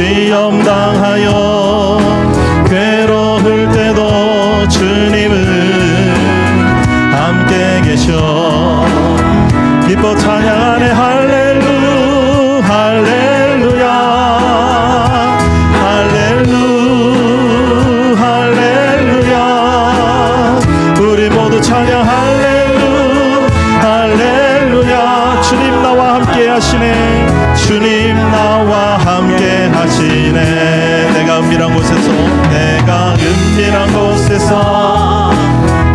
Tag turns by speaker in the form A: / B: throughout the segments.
A: 시험 당하여 괴로울 때도 주님은 함께 계셔. 기뻐 찬양하네. 할렐루 할렐루야 할렐루 할렐루야. 우리 모두 찬양 할렐루 할렐루야. 주님 나와 함께 하시네. 주님 나와 함께 하시네. 내가 은밀한 곳에서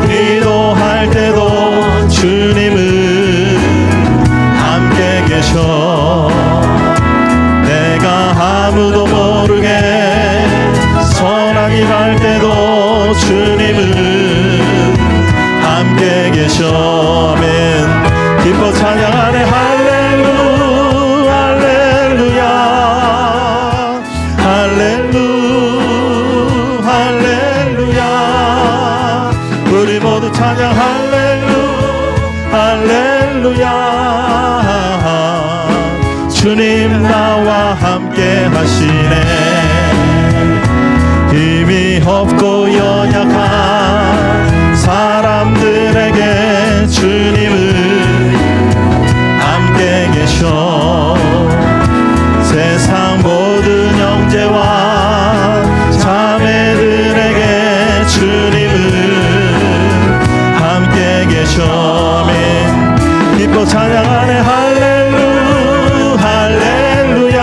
A: 기도할 때도 주님은 함께 계셔. 내가 아무도 모르게 소나기 갈 때도 주님은 함께 계셔. 아멘. 기뻐 찬양하네. 할렐루 할렐루야 할렐루 할렐루야. 우리 모두 찬양 할렐루 할렐루야. 주님 나와 함께 하시네. 힘이 없고 연약한 사람들에게 주님은 함께 계셔. 세상 모든 형제와 자매들에게 주님은 함께 계셔. 아멘. 기뻐 찬양하네. 할렐루 할렐루야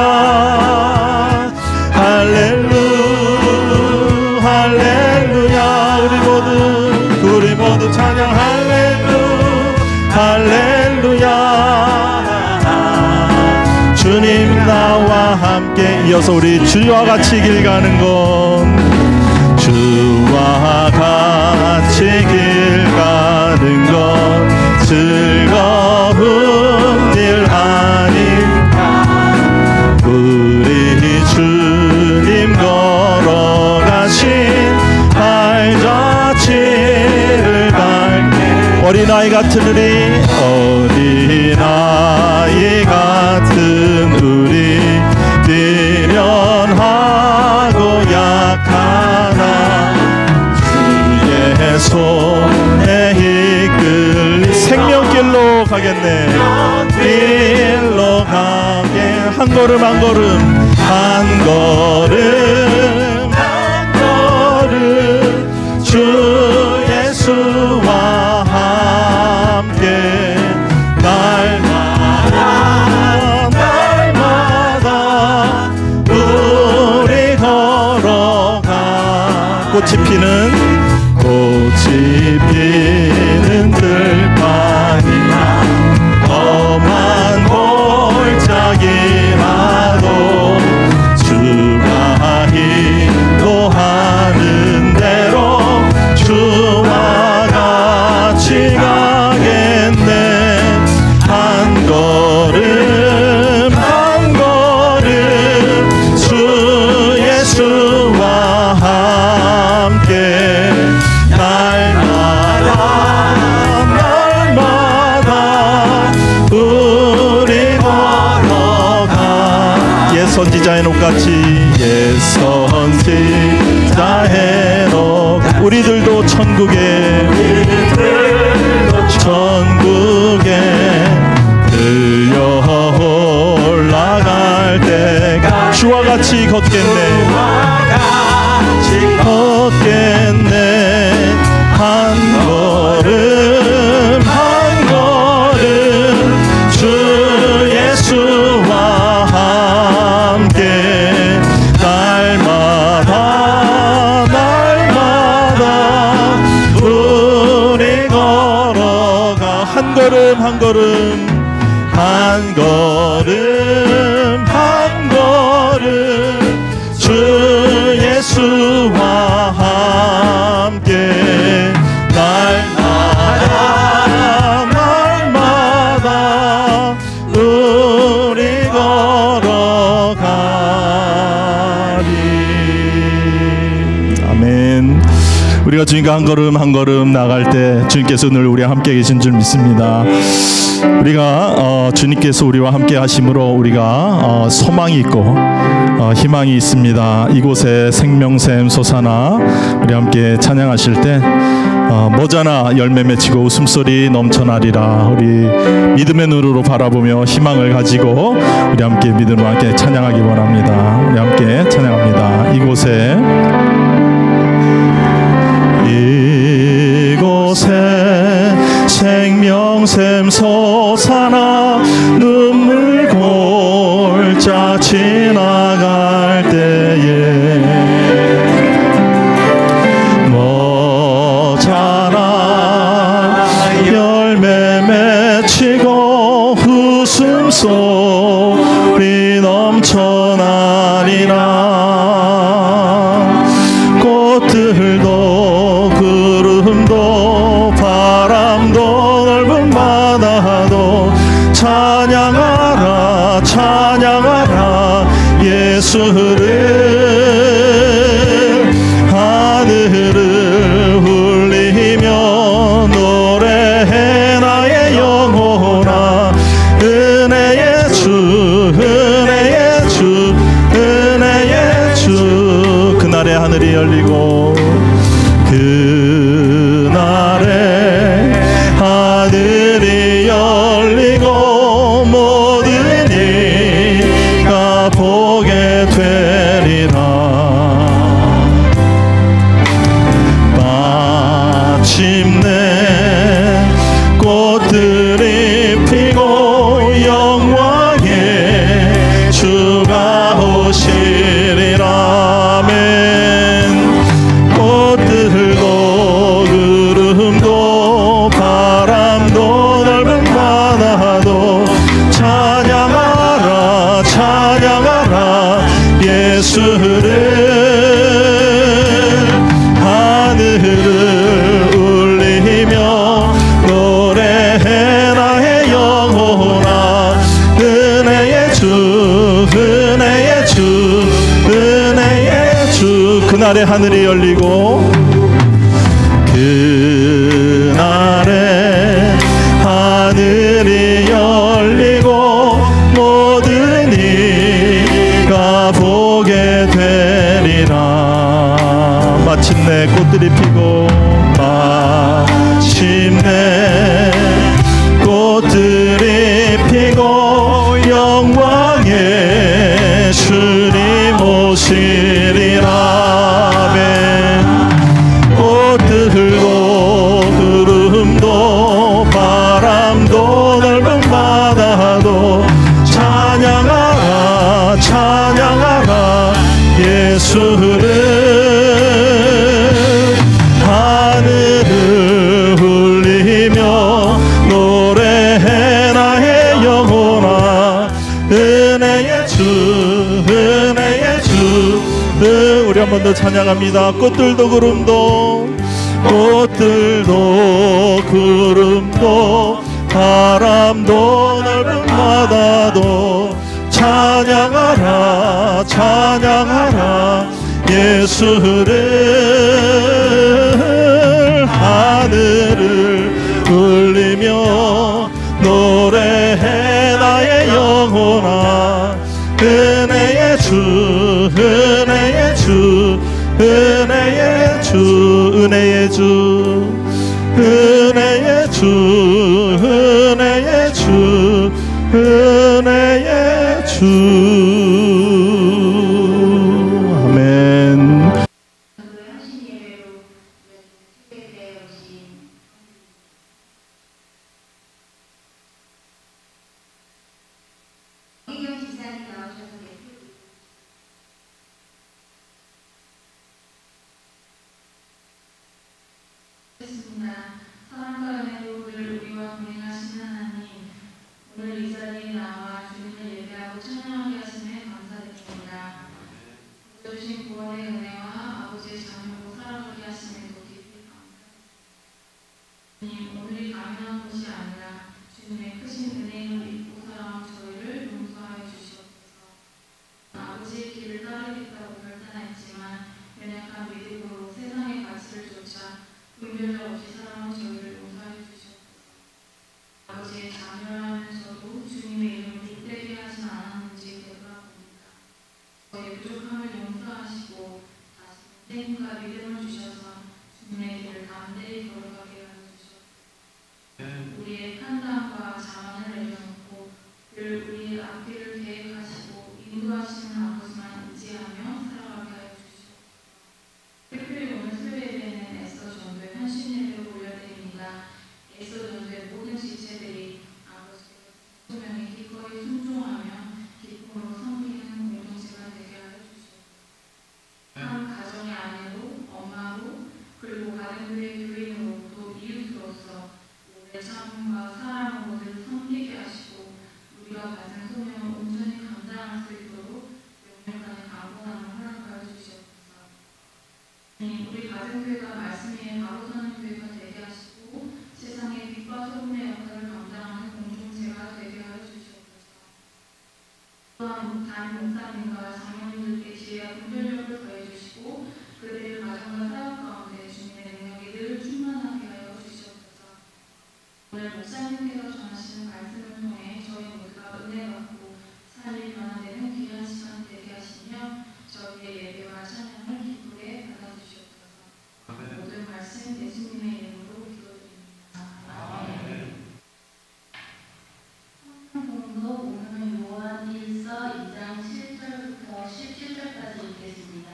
A: 할렐루 할렐루야. 우리 모두 찬양 할렐루 할렐루야. 주님 나와 함께. 이어서 우리 주와 같이 길 가는 건, 주와 같이 길 가는 건 즐거운 일 아닐까. 우리 주님 걸어가신 발자취를 밟게. 어린아이 같은 우리, 어린아이 같은 우리, 미련하고 약하나 주의 손에 이끌리. 생명길로 가겠네. 길로 가게. 한 걸음 한 걸음 한 걸음 한 걸음 주 예수와 함께 날마다 날마다 우리 걸어가. 꽃이 피는 들판이나 험한 골짜기라도 주가 인도하는 대로 주와 같이 가겠네. 한 걸음 한 걸음 주 예수와 함께 날마다 우리 걸어가. 옛 선지자의 녹같이, 옛 선지자의 녹. 우리들도 천국에 들려 올라갈 때가 주와 같이 걷겠네. 걷겠네. 한 걸음 한 걸음 주 예수와 함께 날마다 날마다 우리 걸어가. 한 걸음 한 걸음 한 걸음 한 걸음 주 예수와 함께 날마다 날마다 우리 걸어가리. 아멘. 우리가 주님과 한 걸음 한 걸음 나갈 때 주님께서 늘 우리와 함께 계신 줄 믿습니다. 우리가 주님께서 우리와 함께 하심으로 우리가 소망이 있고 희망이 있습니다. 이곳에 생명샘 솟아나 우리 함께 찬양하실 때 모자나 열매 맺히고 웃음소리 넘쳐나리라. 우리 믿음의 눈으로 바라보며 희망을 가지고 우리 함께 믿음으로 함께 찬양하기 원합니다. 우리 함께 찬양합니다. 이곳에 생명샘 솟아나 눈물 골짜 지나갈 때에 모자라 열매 맺히고 웃음소리 넘쳐나리라. 꽃들도 구름도 바람도 넓은 바다도 찬양하라 찬양하라 예수를. 하늘을 울리며 노래해 나의 영혼아. 은혜의 주 은혜의 주 은혜의 주. 그날의 하늘이 열리고 그날에 하늘이 열리고 모든 이가 보게 되리라. 마침내 꽃들이 피고 영광의 주가 오시리라. 아멘. 꽃들도 구름도 바람도 넓은 바다도 찬양하라 찬양하라 예수를. 하늘을 울리며 노래해 나의 영혼아. 은혜의 주 은혜의 주 은혜의 주. 그날의 하늘이 열리고 그날에 하늘이 열리고 모든 이가 보게 되리라. 마침내 꽃들이 피고 마침내 꽃들이 피고 영광의 주님 오시리라. 아멘. 꽃들도 구름도 바람도 넓은 바다도 찬양하라 찬양하라 예수를. 하늘을 울리며 노래해 나의 영혼아. 은혜의 주 은혜의 주. 우리 한 번 더 찬양합니다. 꽃들도 구름도 꽃들도 구름도 바람도 넓은 바다도 찬양하라 찬양하라 예수를. 하늘을 울리며 노래해 나의 영혼아. 은혜의 주 은혜의 주 은혜의 주 은혜의 주 은혜의 주 은혜의 주 은혜의 주. 아멘.
B: 사랑과 은혜로 늘 우리와 동행하시는 하나님, 오늘 이 자리에 나와 주님을 예배하고 찬양하게 하심에 감사드립니다. 주신 구원의 은혜와 아버지의 자녀로 살아가게 하심에도 깊이 감사드립니다. 주님, 오늘이 당연한 것이 아니라 주님의 크신 은혜를 입고 살아온 저희를 용서하여 주시옵소서. 우리의 판단과 자만을 내려놓고 늘 우리의 앞길을 계획하시고 인도하시는 아버지만 의지하며 살아가게 하여 주시옵소서. 특별히 오늘 수요일에는 에스더 전도의 헌신 예배를 올려드립니다. 에스더 전도의 모든 지체들이 아버지의 소명에 기꺼이 순종하며 기쁨으로 섬기는 공동체가 되게 하여 주시옵소서. 한 가정의 아내로, 엄마로, 그리고 가정교회 교인으로부터 이웃으로서 오래 참음과 사랑으로 늘 섬기게 하시고 우리가 받은 소명을 온전히 감당할 수 있도록 영육간의 강건함을 허락하여 주시옵소서. 우리 가정교회가 말씀 위에 바로 서는 교회가 되게 하시고 세상의 빛과 소금의 역할을 감당하는 공동체가 되게 하여 주시옵소서. 또한 담임 목사님과 장로님들께 지혜와 분별력을 더해 주시고 그들의 가정과 사역 가운데 주님의 능력이 늘 충만하게 하여 주시옵소서. 오늘 목사님께서 전하시는 말씀을 통해 저희 모두가 은혜 받고 삶이 변화되는 귀한 시간 되게 하시며 저희의 예배와 찬양을 기쁘게 받아주시옵소서. 모든 말씀 예수님의 이름으로 기도드립니다. 아멘.
C: 성경공독 오늘은 요한일서 2장 7절부터 17절까지 읽겠습니다.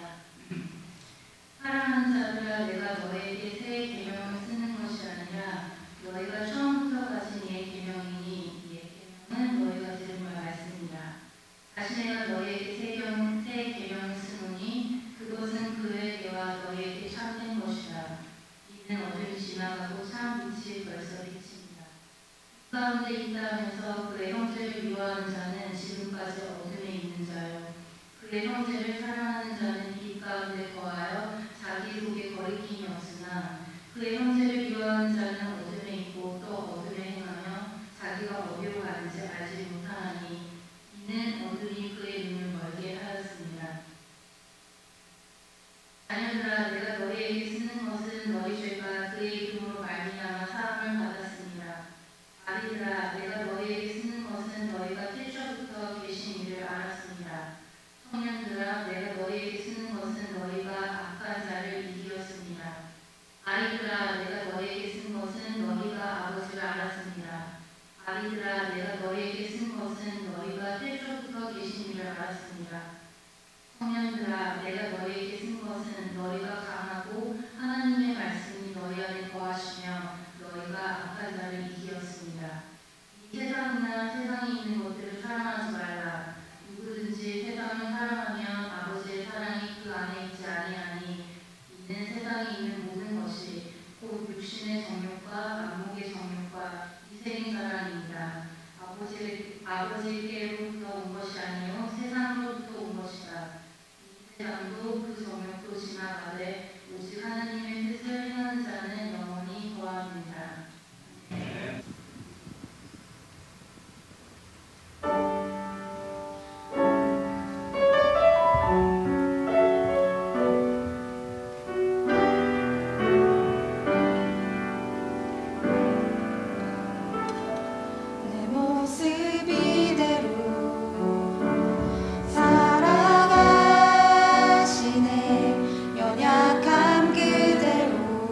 C: 사랑하는 자들아, 내가 너에게 새 계명을 쓰는 것이 아니라 너희가 처음부터 가진 옛 계명이니 옛 계명은 너희가 들은 말씀이라. 다시 내가 너희에게 새 계명을 쓰노니 그것은 그에게와 너희에게 참된 것이라. 이는 어둠이 지나가고 참 빛이 벌써 비칩니다. 그 가운데 있다 하면서 그의 형제를 미워하는 자는 지금까지 어둠에 있는 자요, 그의 형제를 사랑하는 자는 빛 가운데 거하여 자기 속에 거리낌이 없으나 그의 형제를 미워하는 자는 어둠에 있고 또 어둠에 행하며 자기가 어디로 가는지 알지 못하나니 이는 어둠이 그의 눈을 멀게 하였습니다. 자녀들아, 내가 너희에게 쓰는 것은 너희 죄가 그의 이름으로 말미암아 사함을 받았습니다. 아비들아, 내가 너희에게 쓰는 것은 너희가 태초부터 계신 이를 알았습니다. 청년들아, 내가 너희에게 쓰는 것은 너희가 악한 자를 이기었습니다. 아이들아, 내가 너희에게 쓴 것은 너희가 아버지를 알았습니다. 아이들아, 내가 너희에게 쓴 것은 너희가 태초부터 계신 이를 알았습니다. 청년들아, 내가 너희에게 쓴 것은 너희가 강하고 하나님의 말씀이 너희 안에 거하시며 너희가 악한 자를 이기었습니다. 이 세상이나 세상에 있는 것들을 사랑하지 말라. 누구든지 세상을 사랑하면 아버지의 사랑이 그 안에 있지 아니하니 이는 세상에 있는 모든 것이 곧 육신의 정욕과 안목의 정욕과 이생의 사랑입니다. 아버지께로부터 온 것이 아니요 세상으로부터 온 것이다. 이 세상도 그 정욕도 지나가되 오직 하나님의 뜻을 행하는 자는 영원히 거합니다.
D: 내 모습 이대로 살아가시네. 연약함 그대로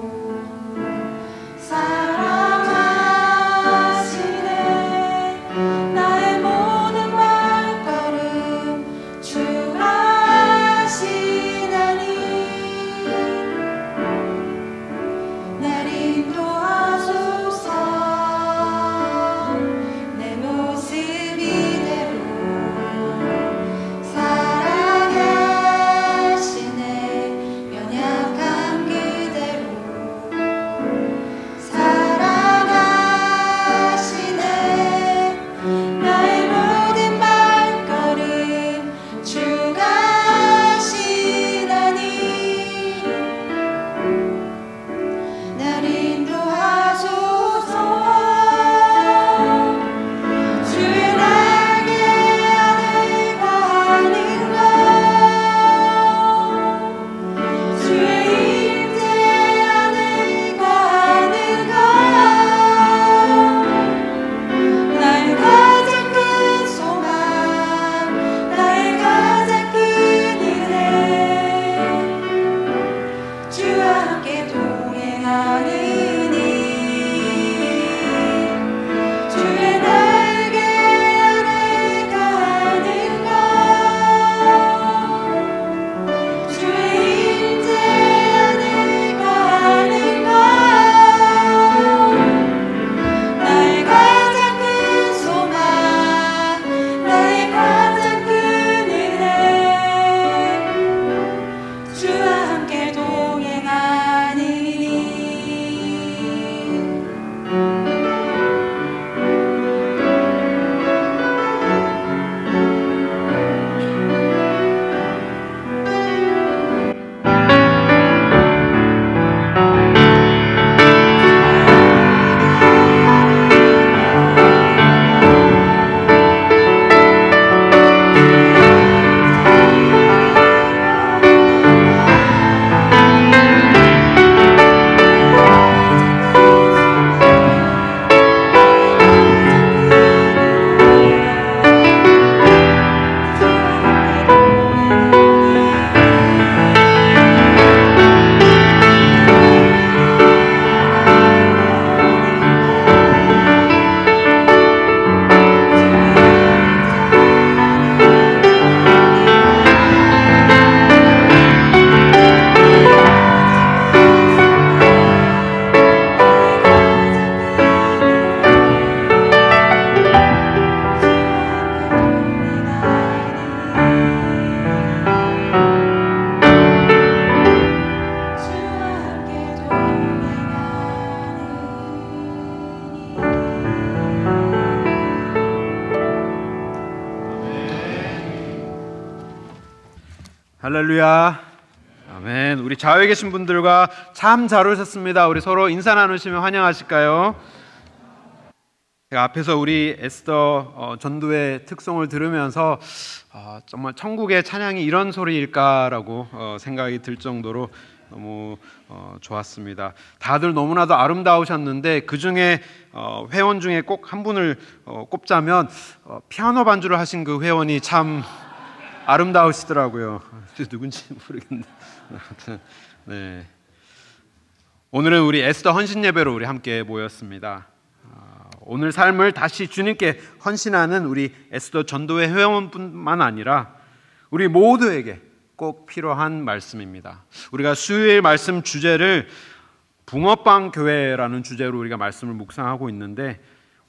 E: 할렐루야. 아멘. 우리 좌우에 계신 분들과 참 잘 오셨습니다. 우리 서로 인사 나누시면 환영하실까요? 제가 앞에서 우리 에스더 전도의 특송을 들으면서 정말 천국의 찬양이 이런 소리일까라고 생각이 들 정도로 너무 좋았습니다. 다들 너무나도 아름다우셨는데 그 중에 회원 중에 꼭 한 분을 꼽자면 피아노 반주를 하신 그 회원이 참 아름다우시더라고요. 누군지 모르겠는데. 네. 오늘은 우리 에스더 헌신 예배로 우리 함께 모였습니다. 오늘 삶을 다시 주님께 헌신하는 우리 에스더 전도회 회원뿐만 아니라 우리 모두에게 꼭 필요한 말씀입니다. 우리가 수요일 말씀 주제를 붕어빵 교회라는 주제로 우리가 말씀을 묵상하고 있는데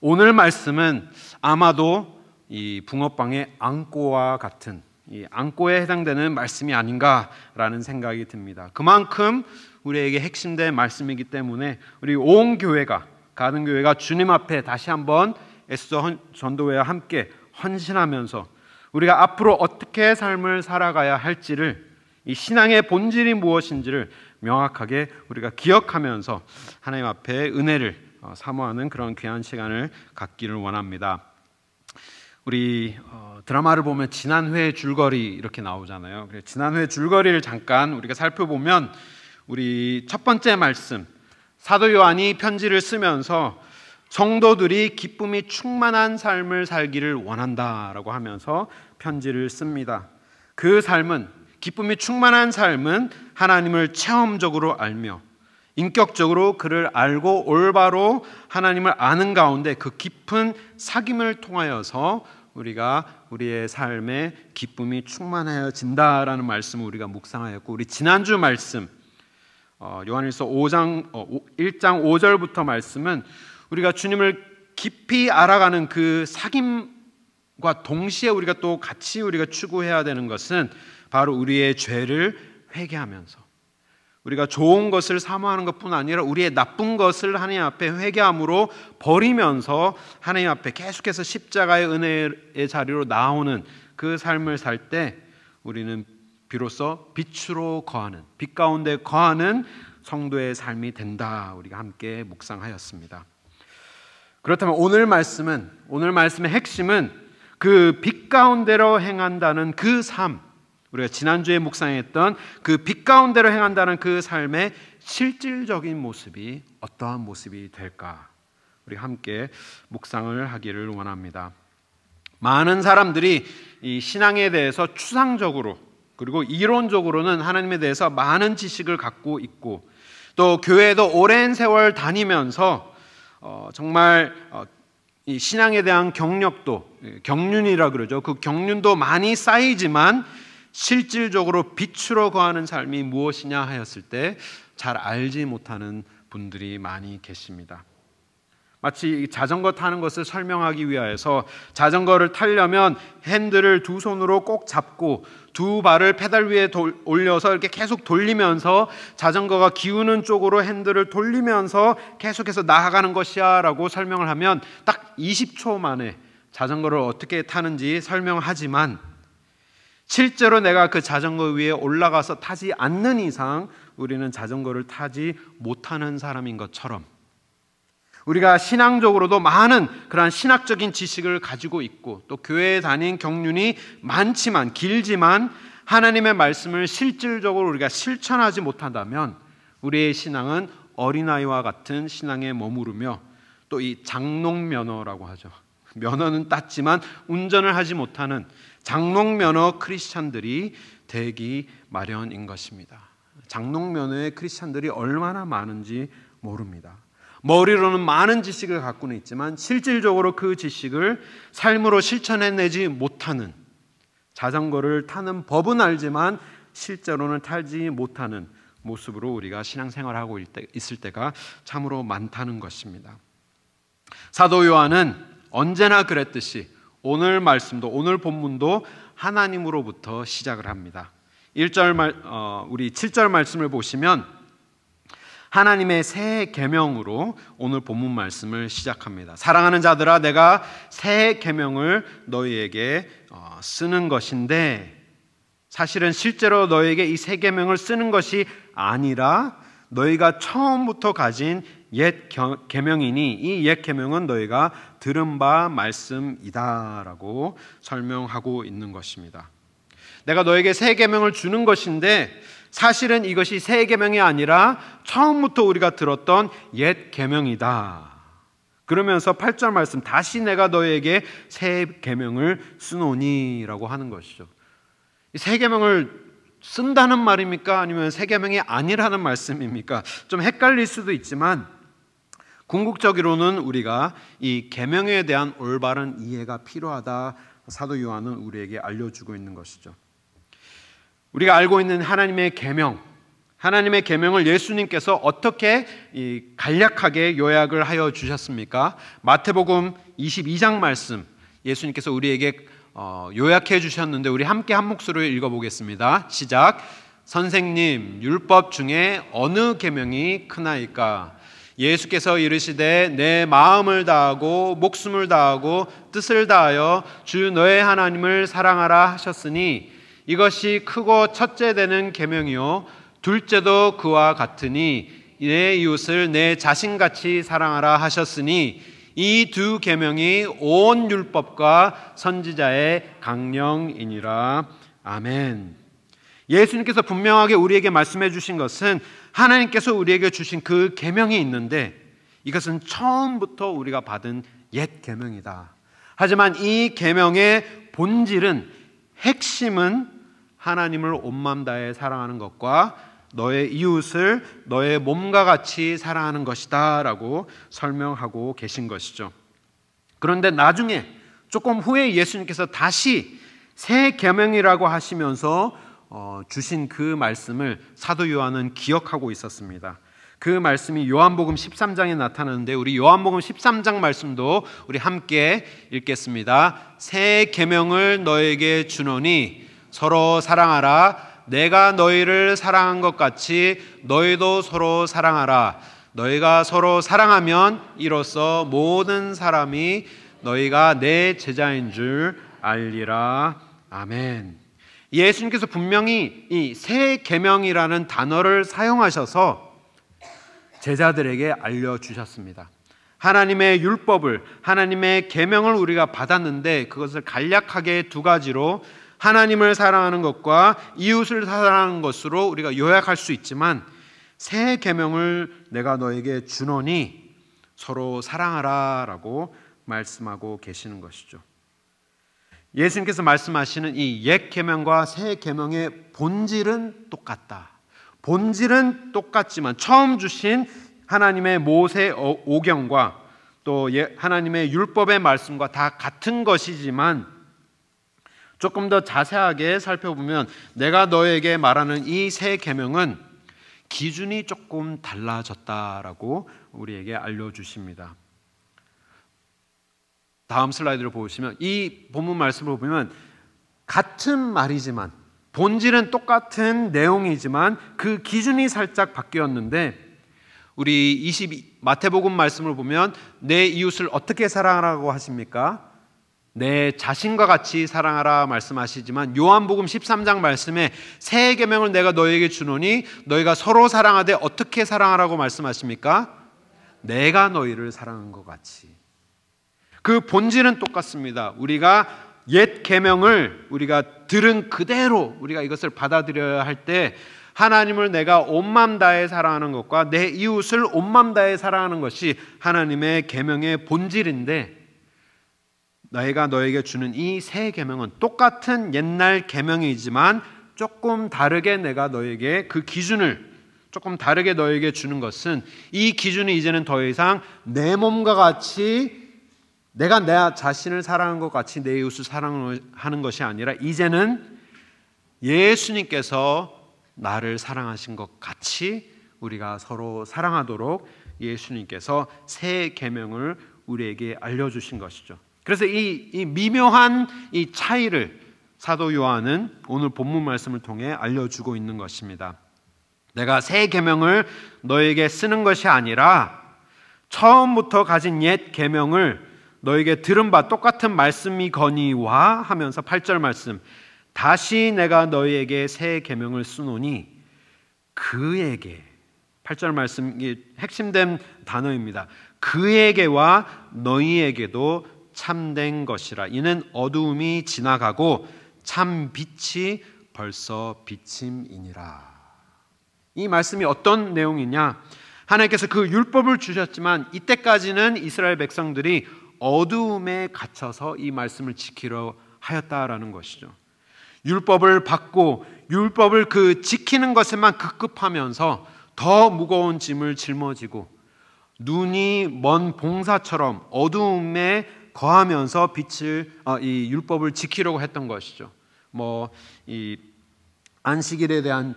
E: 오늘 말씀은 아마도 이 붕어빵의 앙꼬와 같은 이 앙꼬에 해당되는 말씀이 아닌가라는 생각이 듭니다. 그만큼 우리에게 핵심된 말씀이기 때문에 우리 온 교회가 가는 교회가 주님 앞에 다시 한번 에스더 전도회와 함께 헌신하면서 우리가 앞으로 어떻게 삶을 살아가야 할지를 이 신앙의 본질이 무엇인지를 명확하게 우리가 기억하면서 하나님 앞에 은혜를 사모하는 그런 귀한 시간을 갖기를 원합니다. 우리 드라마를 보면 지난 회의 줄거리 이렇게 나오잖아요. 지난 회의 줄거리를 잠깐 우리가 살펴보면 우리 첫 번째 말씀 사도 요한이 편지를 쓰면서 성도들이 기쁨이 충만한 삶을 살기를 원한다라고 하면서 편지를 씁니다. 그 삶은 기쁨이 충만한 삶은 하나님을 체험적으로 알며 인격적으로 그를 알고 올바로 하나님을 아는 가운데 그 깊은 사귐을 통하여서 우리가 우리의 삶에 기쁨이 충만해진다라는 말씀을 우리가 묵상하였고 우리 지난주 말씀 요한일서 1장 5절부터 말씀은 우리가 주님을 깊이 알아가는 그 사귐과 동시에 우리가 또 같이 우리가 추구해야 되는 것은 바로 우리의 죄를 회개하면서 우리가 좋은 것을 사모하는 것뿐 아니라 우리의 나쁜 것을 하나님 앞에 회개함으로 버리면서 하나님 앞에 계속해서 십자가의 은혜의 자리로 나오는 그 삶을 살 때 우리는 비로소 빛으로 거하는 빛 가운데 거하는 성도의 삶이 된다. 우리가 함께 묵상하였습니다. 그렇다면 오늘 말씀의 핵심은 그 빛 가운데로 행한다는 그 삶, 우리가 지난주에 묵상했던 그 빛 가운데로 행한다는 그 삶의 실질적인 모습이 어떠한 모습이 될까? 우리 함께 묵상을 하기를 원합니다. 많은 사람들이 이 신앙에 대해서 추상적으로 그리고 이론적으로는 하나님에 대해서 많은 지식을 갖고 있고 또 교회에도 오랜 세월 다니면서 정말 이 신앙에 대한 경력도 경륜이라 그러죠. 그 경륜도 많이 쌓이지만 실질적으로 빛으로 거하는 삶이 무엇이냐 하였을 때 잘 알지 못하는 분들이 많이 계십니다. 마치 자전거 타는 것을 설명하기 위해서 자전거를 타려면 핸들을 두 손으로 꼭 잡고 두 발을 페달 위에 올려서 이렇게 계속 돌리면서 자전거가 기우는 쪽으로 핸들을 돌리면서 계속해서 나아가는 것이야 라고 설명을 하면 딱 20초 만에 자전거를 어떻게 타는지 설명하지만 실제로 내가 그 자전거 위에 올라가서 타지 않는 이상 우리는 자전거를 타지 못하는 사람인 것처럼 우리가 신앙적으로도 많은 그러한 신학적인 지식을 가지고 있고 또 교회에 다닌 경륜이 많지만 길지만 하나님의 말씀을 실질적으로 우리가 실천하지 못한다면 우리의 신앙은 어린아이와 같은 신앙에 머무르며 또 이 장롱면허라고 하죠. 면허는 땄지만 운전을 하지 못하는 장롱면허 크리스찬들이 되기 마련인 것입니다. 장롱면허의 크리스찬들이 얼마나 많은지 모릅니다. 머리로는 많은 지식을 갖고는 있지만 실질적으로 그 지식을 삶으로 실천해내지 못하는 자전거를 타는 법은 알지만 실제로는 타지 못하는 모습으로 우리가 신앙생활하고 있을 때가 참으로 많다는 것입니다. 사도 요한은 언제나 그랬듯이 오늘 말씀도 오늘 본문도 하나님으로부터 시작을 합니다. 1절 우리 7절 말씀을 보시면 하나님의 새 계명으로 오늘 본문 말씀을 시작합니다. 사랑하는 자들아 내가 새 계명을 너희에게 쓰는 것인데 사실은 실제로 너에게 이 새 계명을 쓰는 것이 아니라 너희가 처음부터 가진 옛 계명이니 이 옛 계명은 너희가 들은 바 말씀이다라고 설명하고 있는 것입니다. 내가 너에게 새 계명을 주는 것인데 사실은 이것이 새 계명이 아니라 처음부터 우리가 들었던 옛 계명이다. 그러면서 8절 말씀, 다시 내가 너에게 새 계명을 쓰노니라고 하는 것이죠. 새 계명을 쓴다는 말입니까? 아니면 새 계명이 아니라는 말씀입니까? 좀 헷갈릴 수도 있지만 궁극적으로는 우리가 이 계명에 대한 올바른 이해가 필요하다. 사도 요한은 우리에게 알려주고 있는 것이죠. 우리가 알고 있는 하나님의 계명, 하나님의 계명을 예수님께서 어떻게 간략하게 요약을 하여 주셨습니까? 마태복음 22장 말씀 예수님께서 우리에게 요약해 주셨는데 우리 함께 한 목소리로 읽어보겠습니다. 시작. 선생님, 율법 중에 어느 계명이 크나이까? 예수께서 이르시되 내 마음을 다하고 목숨을 다하고 뜻을 다하여 주 너의 하나님을 사랑하라 하셨으니 이것이 크고 첫째 되는 계명이요 둘째도 그와 같으니 내 이웃을 내 자신같이 사랑하라 하셨으니 이 두 계명이 온 율법과 선지자의 강령이니라. 아멘. 예수님께서 분명하게 우리에게 말씀해 주신 것은 하나님께서 우리에게 주신 그 계명이 있는데 이것은 처음부터 우리가 받은 옛 계명이다. 하지만 이 계명의 본질은, 핵심은 하나님을 온 마음 다해 사랑하는 것과 너의 이웃을 너의 몸과 같이 사랑하는 것이다 라고 설명하고 계신 것이죠. 그런데 나중에 조금 후에 예수님께서 다시 새 계명이라고 하시면서 주신 그 말씀을 사도 요한은 기억하고 있었습니다. 그 말씀이 요한복음 13장에 나타나는데 우리 요한복음 13장 말씀도 우리 함께 읽겠습니다. 새 계명을 너에게 주노니 서로 사랑하라. 내가 너희를 사랑한 것 같이 너희도 서로 사랑하라. 너희가 서로 사랑하면 이로써 모든 사람이 너희가 내 제자인 줄 알리라. 아멘. 예수님께서 분명히 이 새 계명이라는 단어를 사용하셔서 제자들에게 알려주셨습니다. 하나님의 율법을, 하나님의 계명을 우리가 받았는데 그것을 간략하게 두 가지로 하나님을 사랑하는 것과 이웃을 사랑하는 것으로 우리가 요약할 수 있지만 새 계명을 내가 너에게 주노니 서로 사랑하라 라고 말씀하고 계시는 것이죠. 예수님께서 말씀하시는 이 옛 계명과 새 계명의 본질은 똑같다. 본질은 똑같지만 처음 주신 하나님의 모세 오경과 또 하나님의 율법의 말씀과 다 같은 것이지만 조금 더 자세하게 살펴보면 내가 너에게 말하는 이 새 계명은 기준이 조금 달라졌다라고 우리에게 알려주십니다. 다음 슬라이드를 보시면 이 본문 말씀을 보면 같은 말이지만 본질은 똑같은 내용이지만 그 기준이 살짝 바뀌었는데 우리 마태복음 말씀을 보면 내 이웃을 어떻게 사랑하라고 하십니까? 내 자신과 같이 사랑하라 말씀하시지만 요한복음 13장 말씀에 새 계명을 내가 너에게 주노니 너희가 서로 사랑하되 어떻게 사랑하라고 말씀하십니까? 내가 너희를 사랑한 것 같이. 그 본질은 똑같습니다. 우리가 옛 계명을 우리가 들은 그대로 우리가 이것을 받아들여야 할 때 하나님을 내가 온 마음 다해 사랑하는 것과 내 이웃을 온 마음 다해 사랑하는 것이 하나님의 계명의 본질인데 내가 너에게 주는 이 새 계명은 똑같은 옛날 계명이지만 조금 다르게 내가 너에게 그 기준을 조금 다르게 너에게 주는 것은 이 기준이 이제는 더 이상 내 몸과 같이 내가 내 자신을 사랑하는 것 같이 내 이웃을 사랑하는 것이 아니라 이제는 예수님께서 나를 사랑하신 것 같이 우리가 서로 사랑하도록 예수님께서 새 계명을 우리에게 알려주신 것이죠. 그래서 이 미묘한 이 차이를 사도 요한은 오늘 본문 말씀을 통해 알려주고 있는 것입니다. 내가 새 계명을 너에게 쓰는 것이 아니라 처음부터 가진 옛 계명을 너에게 들은 바 똑같은 말씀이거니와 하면서 8절 말씀 다시 내가 너희에게 새 계명을 쓰노니 그에게, 8절 말씀이 핵심된 단어입니다. 그에게와 너희에게도 참된 것이라. 이는 어두움이 지나가고 참 빛이 벌써 비침이니라. 이 말씀이 어떤 내용이냐? 하나님께서 그 율법을 주셨지만 이때까지는 이스라엘 백성들이 어두움에 갇혀서 이 말씀을 지키려 하였다라는 것이죠. 율법을 받고 율법을 그 지키는 것에만 급급하면서 더 무거운 짐을 짊어지고 눈이 먼 봉사처럼 어두움에 거하면서 이 율법을 지키려고 했던 것이죠. 이 안식일에 대한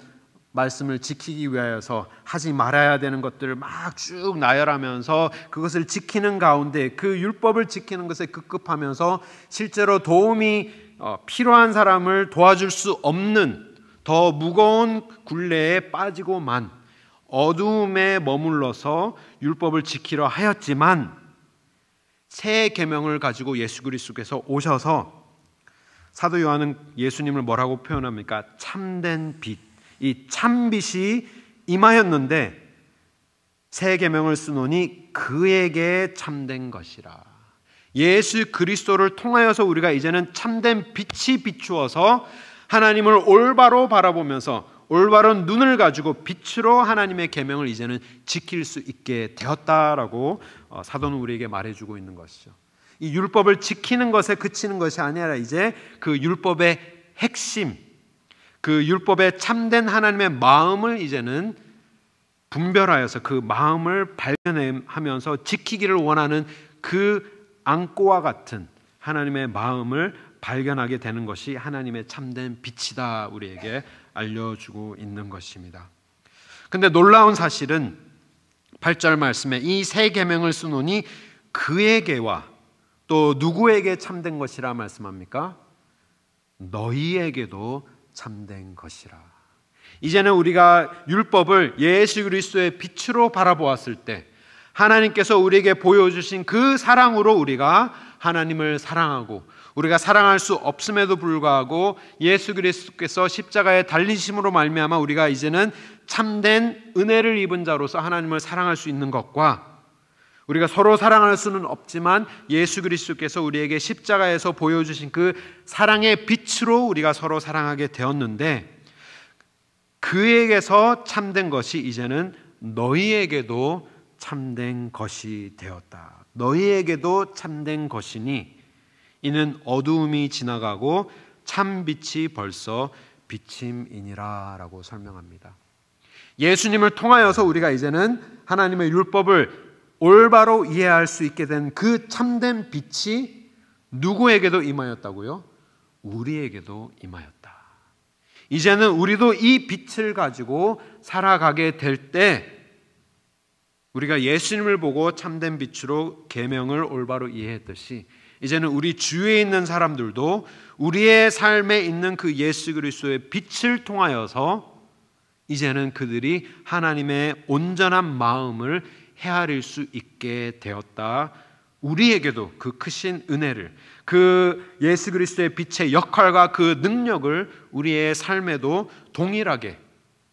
E: 말씀을 지키기 위하여서 하지 말아야 되는 것들을 막 쭉 나열하면서 그것을 지키는 가운데 그 율법을 지키는 것에 급급하면서 실제로 도움이 필요한 사람을 도와줄 수 없는 더 무거운 굴레에 빠지고만 어두움에 머물러서 율법을 지키려 하였지만 새 계명을 가지고 예수 그리스도께서 오셔서 사도 요한은 예수님을 뭐라고 표현합니까? 참된 빛, 이 참빛이 임하였는데 새 계명을 쓰노니 그에게 참된 것이라. 예수 그리스도를 통하여서 우리가 이제는 참된 빛이 비추어서 하나님을 올바로 바라보면서 올바른 눈을 가지고 빛으로 하나님의 계명을 이제는 지킬 수 있게 되었다라고 사도는 우리에게 말해주고 있는 것이죠. 이 율법을 지키는 것에 그치는 것이 아니라 이제 그 율법의 핵심, 그 율법의 참된 하나님의 마음을 이제는 분별하여서 그 마음을 발견하면서 지키기를 원하는 그 안고와 같은 하나님의 마음을 발견하게 되는 것이 하나님의 참된 빛이다 우리에게 알려주고 있는 것입니다. 근데 놀라운 사실은 8절 말씀에 이 새 계명을 쓰노니 그에게와 또 누구에게 참된 것이라 말씀합니까? 너희에게도 참된 것이라. 이제는 우리가 율법을 예수 그리스도의 빛으로 바라보았을 때 하나님께서 우리에게 보여주신 그 사랑으로 우리가 하나님을 사랑하고 우리가 사랑할 수 없음에도 불구하고 예수 그리스도께서 십자가에 달리심으로 말미암아 우리가 이제는 참된 은혜를 입은 자로서 하나님을 사랑할 수 있는 것과 우리가 서로 사랑할 수는 없지만 예수 그리스도께서 우리에게 십자가에서 보여주신 그 사랑의 빛으로 우리가 서로 사랑하게 되었는데 그에게서 참된 것이 이제는 너희에게도 참된 것이 되었다. 너희에게도 참된 것이니 이는 어두움이 지나가고 참빛이 벌써 비침이니라 라고 설명합니다. 예수님을 통하여서 우리가 이제는 하나님의 율법을 올바로 이해할 수 있게 된 그 참된 빛이 누구에게도 임하였다고요? 우리에게도 임하였다. 이제는 우리도 이 빛을 가지고 살아가게 될 때 우리가 예수님을 보고 참된 빛으로 계명을 올바로 이해했듯이 이제는 우리 주위에 있는 사람들도 우리의 삶에 있는 그 예수 그리스도의 빛을 통하여서 이제는 그들이 하나님의 온전한 마음을 헤아릴 수 있게 되었다. 우리에게도 그 크신 은혜를, 그 예수 그리스도의 빛의 역할과 그 능력을 우리의 삶에도 동일하게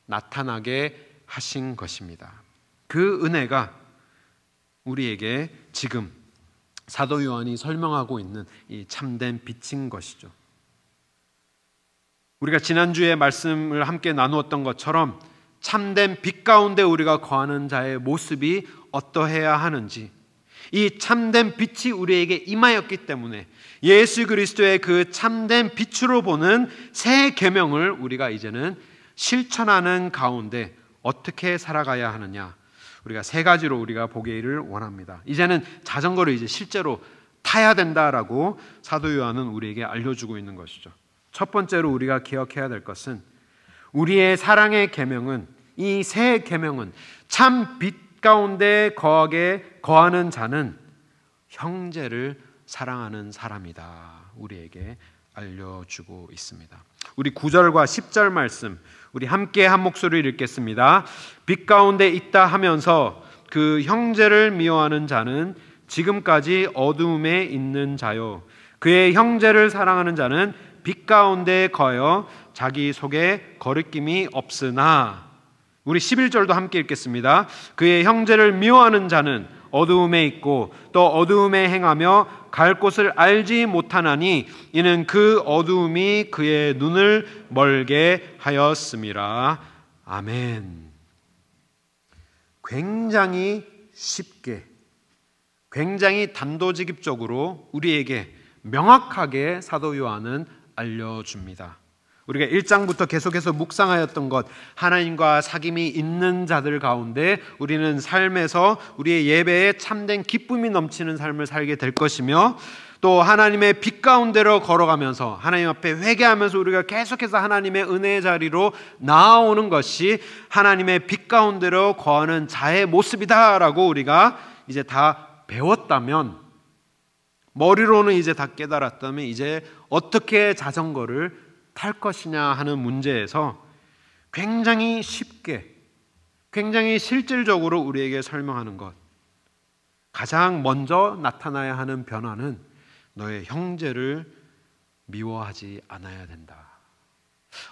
E: 나타나게 하신 것입니다. 그 은혜가 우리에게 지금 사도 요한이 설명하고 있는 이 참된 빛인 것이죠. 우리가 지난주에 말씀을 함께 나누었던 것처럼 참된 빛 가운데 우리가 거하는 자의 모습이 어떠해야 하는지, 이 참된 빛이 우리에게 임하였기 때문에 예수 그리스도의 그 참된 빛으로 보는 새 계명을 우리가 이제는 실천하는 가운데 어떻게 살아가야 하느냐, 우리가 세 가지로 우리가 보기를 원합니다. 이제는 자전거를 이제 실제로 타야 된다라고 사도 요한은 우리에게 알려주고 있는 것이죠. 첫 번째로 우리가 기억해야 될 것은 우리의 사랑의 계명은, 이 새 계명은 참 빛 가운데 거하는 자는 형제를 사랑하는 사람이다 우리에게 알려주고 있습니다. 우리 9절과 10절 말씀 우리 함께 한 목소리를 읽겠습니다. 빛 가운데 있다 하면서 그 형제를 미워하는 자는 지금까지 어두움에 있는 자요, 그의 형제를 사랑하는 자는 빛 가운데 거하여 자기 속에 거리낌이 없으나, 우리 11절도 함께 읽겠습니다. 그의 형제를 미워하는 자는 어두움에 있고 또 어두움에 행하며 갈 곳을 알지 못하나니 이는 그 어두움이 그의 눈을 멀게 하였음이라. 아멘. 굉장히 쉽게, 굉장히 단도직입적으로 우리에게 명확하게 사도 요한은 알려줍니다. 우리가 1장부터 계속해서 묵상하였던 것, 하나님과 사귐이 있는 자들 가운데 우리는 삶에서 우리의 예배에 참된 기쁨이 넘치는 삶을 살게 될 것이며, 또 하나님의 빛 가운데로 걸어가면서 하나님 앞에 회개하면서 우리가 계속해서 하나님의 은혜의 자리로 나아오는 것이 하나님의 빛 가운데로 거하는 자의 모습이다라고 우리가 이제 다 배웠다면, 머리로는 이제 다 깨달았다면, 이제 어떻게 자전거를 탈 것이냐 하는 문제에서 굉장히 쉽게, 굉장히 실질적으로 우리에게 설명하는 것, 가장 먼저 나타나야 하는 변화는 너의 형제를 미워하지 않아야 된다.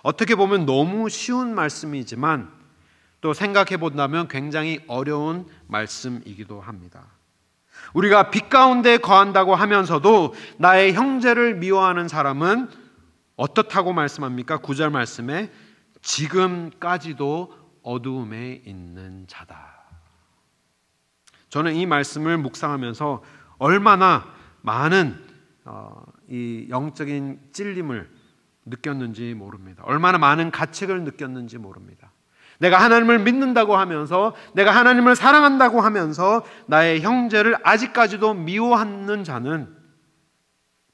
E: 어떻게 보면 너무 쉬운 말씀이지만 또 생각해 본다면 굉장히 어려운 말씀이기도 합니다. 우리가 빛 가운데 거한다고 하면서도 나의 형제를 미워하는 사람은 어떻다고 말씀합니까? 9절 말씀에 지금까지도 어두움에 있는 자다. 저는 이 말씀을 묵상하면서 얼마나 많은 이 영적인 찔림을 느꼈는지 모릅니다. 얼마나 많은 가책을 느꼈는지 모릅니다. 내가 하나님을 믿는다고 하면서, 내가 하나님을 사랑한다고 하면서 나의 형제를 아직까지도 미워하는 자는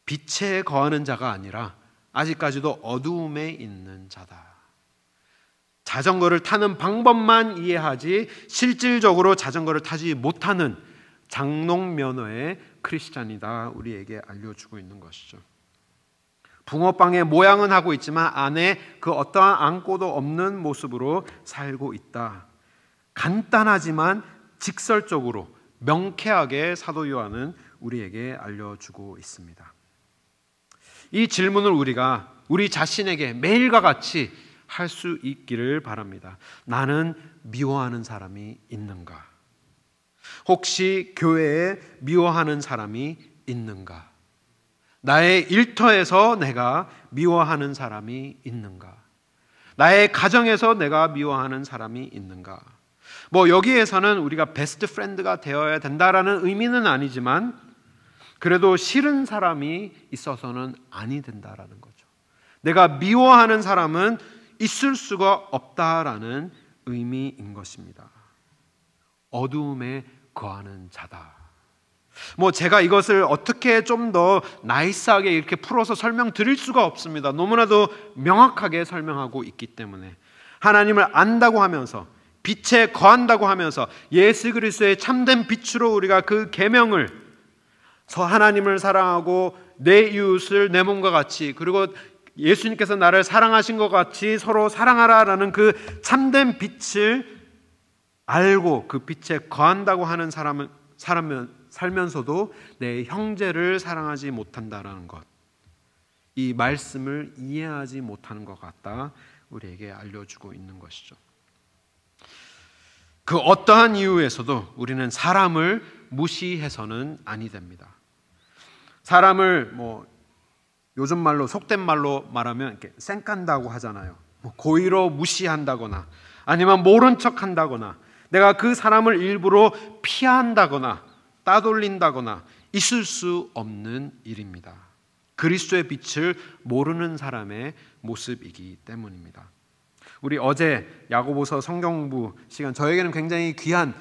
E: 빛에 거하는 자가 아니라 아직까지도 어두움에 있는 자다. 자전거를 타는 방법만 이해하지 실질적으로 자전거를 타지 못하는 장롱면허의 크리스찬이다 우리에게 알려주고 있는 것이죠. 붕어빵의 모양은 하고 있지만 안에 그 어떠한 안고도 없는 모습으로 살고 있다. 간단하지만 직설적으로 명쾌하게 사도 요한은 우리에게 알려주고 있습니다. 이 질문을 우리가 우리 자신에게 매일과 같이 할 수 있기를 바랍니다. 나는 미워하는 사람이 있는가? 혹시 교회에 미워하는 사람이 있는가? 나의 일터에서 내가 미워하는 사람이 있는가? 나의 가정에서 내가 미워하는 사람이 있는가? 뭐 여기에서는 우리가 베스트 프렌드가 되어야 된다라는 의미는 아니지만 그래도 싫은 사람이 있어서는 아니 된다라는 거죠. 내가 미워하는 사람은 있을 수가 없다라는 의미인 것입니다. 어두움에 거하는 자다. 뭐 제가 이것을 어떻게 좀 더 나이스하게 이렇게 풀어서 설명드릴 수가 없습니다. 너무나도 명확하게 설명하고 있기 때문에 하나님을 안다고 하면서 빛에 거한다고 하면서 예수 그리스도의 참된 빛으로 우리가 그 계명을 하나님을 사랑하고 내 이웃을 내 몸과 같이, 그리고 예수님께서 나를 사랑하신 것 같이 서로 사랑하라라는 그 참된 빛을 알고 그 빛에 거한다고 하는 사람은 살면서도 내 형제를 사랑하지 못한다라는 것, 이 말씀을 이해하지 못하는 것 같다 우리에게 알려주고 있는 것이죠. 그 어떠한 이유에서도 우리는 사람을 무시해서는 아니 됩니다. 사람을 뭐 요즘 말로 속된 말로 말하면 이렇게 쌩깐다고 하잖아요. 뭐 고의로 무시한다거나 아니면 모른 척한다거나 내가 그 사람을 일부러 피한다거나 따돌린다거나 있을 수 없는 일입니다. 그리스도의 빛을 모르는 사람의 모습이기 때문입니다. 우리 어제 야고보서 성경 공부 시간, 저에게는 굉장히 귀한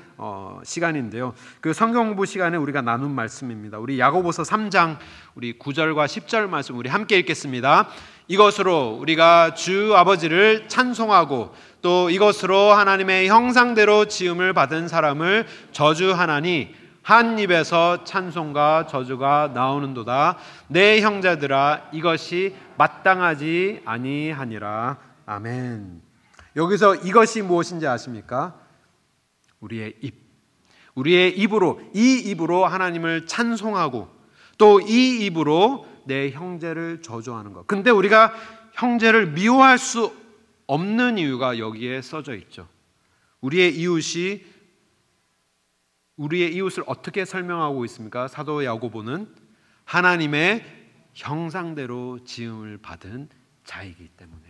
E: 시간인데요. 그 성경 공부 시간에 우리가 나눈 말씀입니다. 우리 야고보서 3장 우리 9절과 10절 말씀 우리 함께 읽겠습니다. 이것으로 우리가 주 아버지를 찬송하고 또 이것으로 하나님의 형상대로 지음을 받은 사람을 저주하나니 한 입에서 찬송과 저주가 나오는도다. 내 형제들아 이것이 마땅하지 아니하니라. 아멘. 여기서 이것이 무엇인지 아십니까? 우리의 입. 우리의 입으로, 이 입으로 하나님을 찬송하고 또 이 입으로 내 형제를 저주하는 것. 근데 우리가 형제를 미워할 수 없는 이유가 여기에 써져 있죠. 우리의 이웃을 어떻게 설명하고 있습니까? 사도 야고보는 하나님의 형상대로 지음을 받은 자이기 때문에,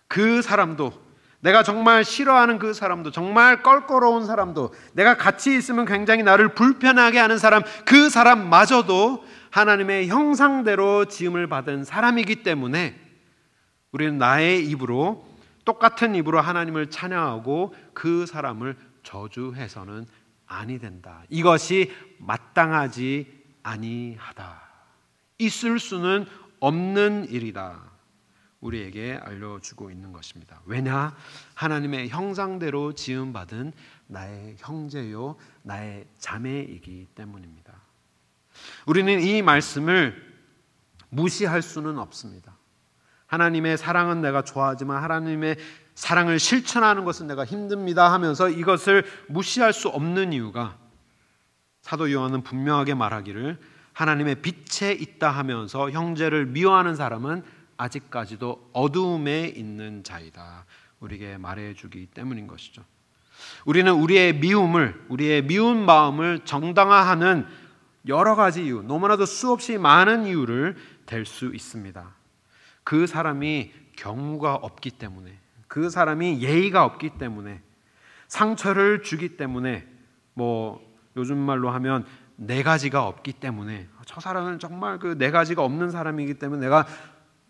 E: 그 사람도, 내가 정말 싫어하는 그 사람도, 정말 껄끄러운 사람도, 내가 같이 있으면 굉장히 나를 불편하게 하는 사람, 그 사람마저도 하나님의 형상대로 지음을 받은 사람이기 때문에 우리는 나의 입으로, 똑같은 입으로 하나님을 찬양하고 그 사람을 저주해서는 아니 된다. 이것이 마땅하지 아니하다. 있을 수는 없는 일이다. 우리에게 알려주고 있는 것입니다. 왜냐? 하나님의 형상대로 지음받은 나의 형제요 나의 자매이기 때문입니다. 우리는 이 말씀을 무시할 수는 없습니다. 하나님의 사랑은 내가 좋아하지만 하나님의 사랑을 실천하는 것은 내가 힘듭니다 하면서 이것을 무시할 수 없는 이유가, 사도 요한은 분명하게 말하기를 하나님의 빛에 있다 하면서 형제를 미워하는 사람은 아직까지도 어두움에 있는 자이다, 우리에게 말해주기 때문인 것이죠. 우리는 우리의 미운 마음을 정당화하는 여러 가지 이유, 너무나도 수없이 많은 이유를 댈 수 있습니다. 그 사람이 경우가 없기 때문에, 그 사람이 예의가 없기 때문에, 상처를 주기 때문에, 요즘 말로 하면 네 가지가 없기 때문에, 저 사람은 정말 그 네 가지가 없는 사람이기 때문에 내가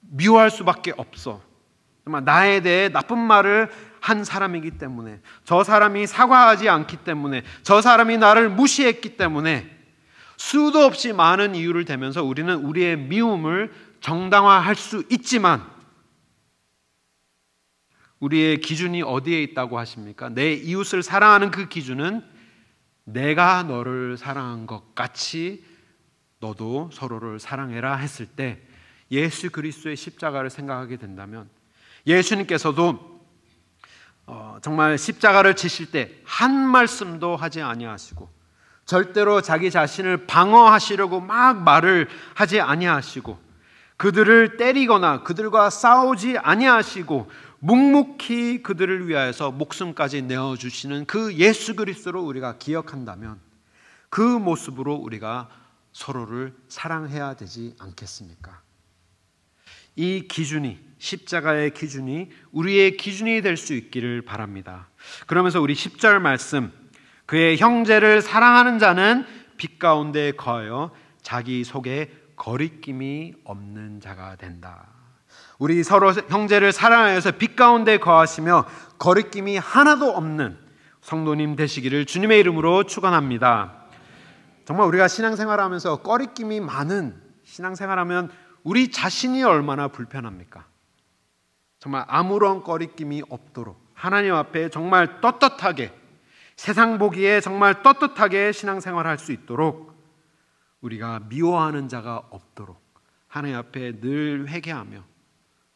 E: 미워할 수밖에 없어. 정말 나에 대해 나쁜 말을 한 사람이기 때문에, 저 사람이 사과하지 않기 때문에, 저 사람이 나를 무시했기 때문에, 수도 없이 많은 이유를 대면서 우리는 우리의 미움을 정당화할 수 있지만, 우리의 기준이 어디에 있다고 하십니까? 내 이웃을 사랑하는 그 기준은 내가 너를 사랑한 것 같이 너도 서로를 사랑해라 했을 때, 예수 그리스도의 십자가를 생각하게 된다면, 예수님께서도 정말 십자가를 지실 때 한 말씀도 하지 아니하시고, 절대로 자기 자신을 방어하시려고 막 말을 하지 아니하시고, 그들을 때리거나 그들과 싸우지 아니하시고 묵묵히 그들을 위하여서 목숨까지 내어주시는 그 예수 그리스도를 우리가 기억한다면, 그 모습으로 우리가 서로를 사랑해야 되지 않겠습니까? 이 기준이, 십자가의 기준이 우리의 기준이 될 수 있기를 바랍니다. 그러면서 우리 10절 말씀, 그의 형제를 사랑하는 자는 빛 가운데 거하여 자기 속에 거리낌이 없는 자가 된다. 우리 서로 형제를 사랑하여서 빛 가운데 거하시며 거리낌이 하나도 없는 성도님 되시기를 주님의 이름으로 축원합니다. 정말 우리가 신앙생활하면서 거리낌이 많은 신앙생활하면 우리 자신이 얼마나 불편합니까? 정말 아무런 거리낌이 없도록 하나님 앞에 정말 떳떳하게, 세상 보기에 정말 떳떳하게 신앙생활할 수 있도록, 우리가 미워하는 자가 없도록 하나님 앞에 늘 회개하며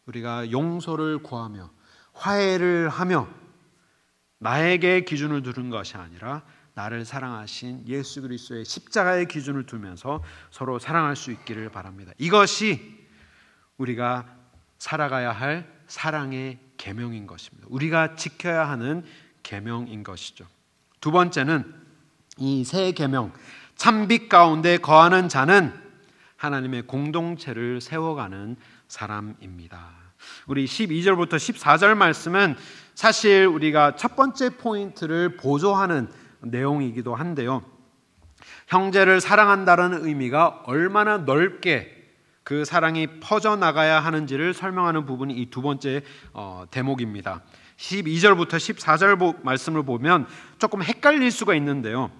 E: 우리가 용서를 구하며 화해를 하며, 나에게 기준을 두는 것이 아니라 나를 사랑하신 예수 그리스도의 십자가의 기준을 두면서 서로 사랑할 수 있기를 바랍니다. 이것이 우리가 살아가야 할 사랑의 계명인 것입니다. 우리가 지켜야 하는 계명인 것이죠. 두 번째는 이 새 계명, 참빛 가운데 거하는 자는 하나님의 공동체를 세워가는 사람입니다. 우리 12절부터 14절 말씀은 사실 우리가 첫 번째 포인트를 보조하는 내용이기도 한데요, 형제를 사랑한다는 의미가 얼마나 넓게 그 사랑이 퍼져나가야 하는지를 설명하는 부분이 이 두 번째 대목입니다. 12절부터 14절 말씀을 보면 조금 헷갈릴 수가 있는데요,